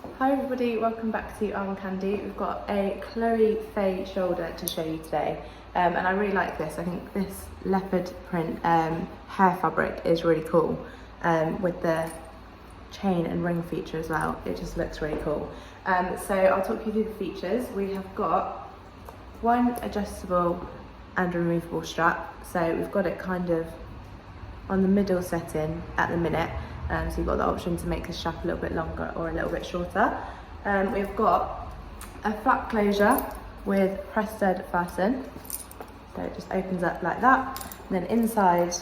Hi everybody, welcome back to Armcandy. We've got a Chloé Faye shoulder to show you today, and I really like this. I think this leopard print hair fabric is really cool, with the chain and ring feature as well. It just looks really cool. So I'll talk you through the features. We have got one adjustable and removable strap. So we've got it kind of on the middle setting at the minute. So you've got the option to make the strap a little bit longer or a little bit shorter. We've got a flat closure with press stud fasten. So it just opens up like that. And then inside,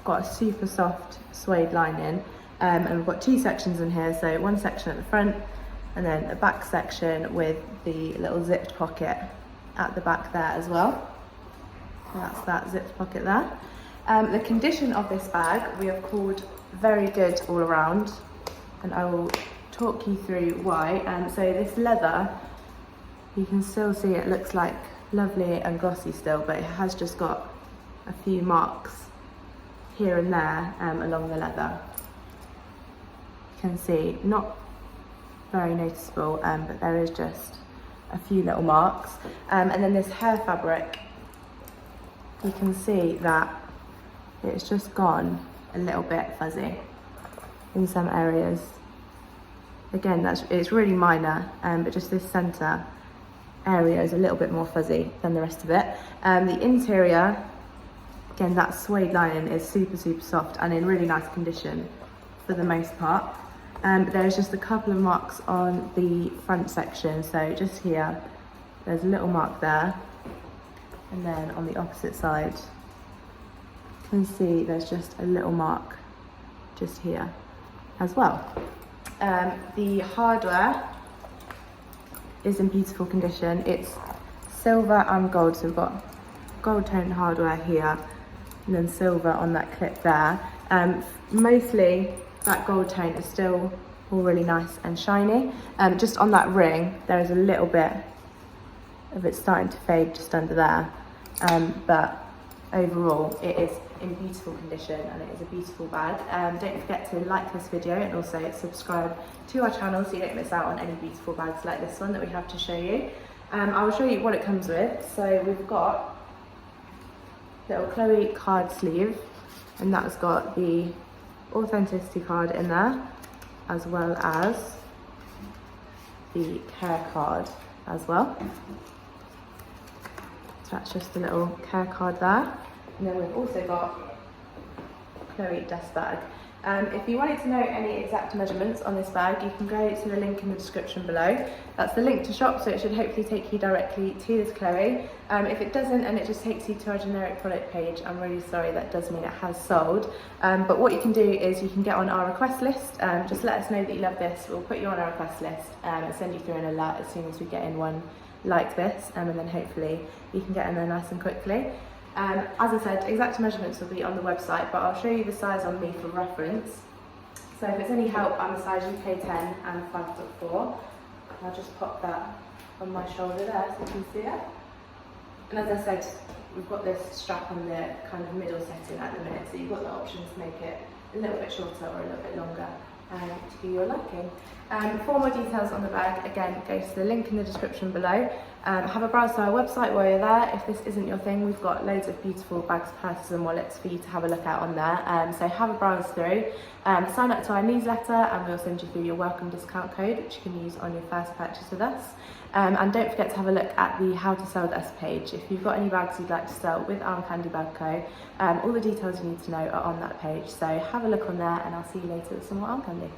got a super soft suede lining. And we've got two sections in here. So one section at the front and then a back section with the little zipped pocket at the back there as well. So that's that zipped pocket there. The condition of this bag we have called very good all around, and I will talk you through why. So this leather, you can still see it looks like lovely and glossy still, but it has just got a few marks here and there along the leather. You can see, not very noticeable, but there is just a few little marks. And then this hair fabric, you can see that it's just gone a little bit fuzzy in some areas. Again, it's really minor, but just this center area is a little bit more fuzzy than the rest of it. The interior, again, that suede lining is super soft and in really nice condition for the most part. There's just a couple of marks on the front section. So just here, there's a little mark there, and then on the opposite side, you can see there's just a little mark just here as well. The hardware is in beautiful condition. It's silver and gold, so we've got gold toned hardware here and then silver on that clip there. Mostly that gold tone is still all really nice and shiny. Just on that ring, there is a little bit of it starting to fade just under there, but overall it is in beautiful condition and it is a beautiful bag. Don't forget to like this video and also subscribe to our channel so you don't miss out on any beautiful bags like this one that we have to show you. I will show you what it comes with. So we've got little Chloé card sleeve, and that's got the authenticity card in there, as well as the care card as well. So that's just a little care card there. And then we've also got Chloé dust bag. If you wanted to know any exact measurements on this bag, you can go to the link in the description below. That's the link to shop, so it should hopefully take you directly to this Chloé. If it doesn't and it just takes you to our generic product page, I'm really sorry, that does mean it has sold. But what you can do is you can get on our request list. Just let us know that you love this. We'll put you on our request list and send you through an alert as soon as we get in one like this, and then hopefully you can get in there nice and quickly. As I said, exact measurements will be on the website, but I'll show you the size on me for reference. So if it's any help, I'm a size UK 10 and 5'4". I'll just pop that on my shoulder there so you can see it. And as I said, we've got this strap on the kind of middle setting at the minute, so you've got the option to make it a little bit shorter or a little bit longer to your liking. For more details on the bag, again, go to the link in the description below. Have a browse to our website while you're there. If this isn't your thing, we've got loads of beautiful bags, purses and wallets for you to have a look at on there. So have a browse through. Sign up to our newsletter and we'll send you through your welcome discount code, which you can use on your first purchase with us. And don't forget to have a look at the How to Sell with Us page. If you've got any bags you'd like to sell with Armcandy Bag Co, all the details you need to know are on that page. So have a look on there and I'll see you later with some more Armcandy.